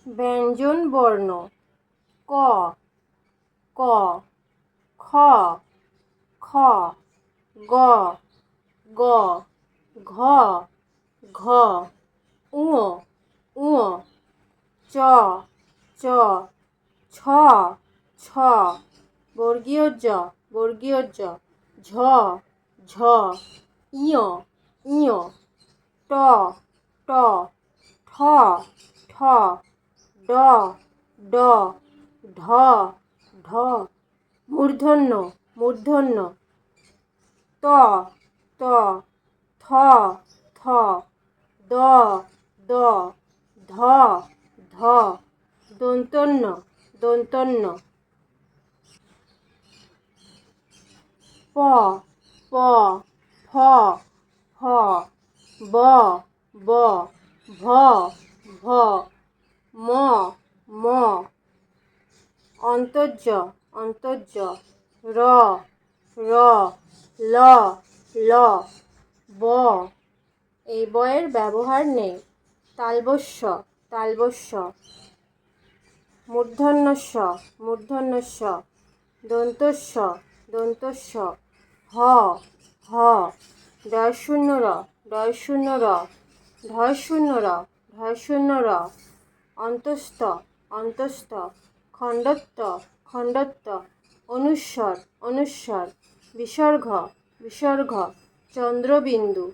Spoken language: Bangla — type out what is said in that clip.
ব্যঞ্জন বর্ণ ক ক খ খ গ গ ঘ ঘ ঙ ঙ চ চ ছ ছ বর্গীয় জ ঝ ঝ ইয় ইয় ট ট ঠ ঠ ড ড ঢ ঢ মূর্ধন্য ত ত থ থ দ দ ধ ধ দন্তন্য প প ফ ফ ব ব ভ ভ ম ম অন্তর্জ র র ল ল ব এই বয়ের ব্যবহার নেই। তালবস্য মূর্ধন্যস্ব দন্তস্ব হ হ ডয়শূন্য র ঢয় শূন্য র অন্তস্থ খণ্ডত্ব অনুস্বর বিসর্গ চন্দ্রবিন্দু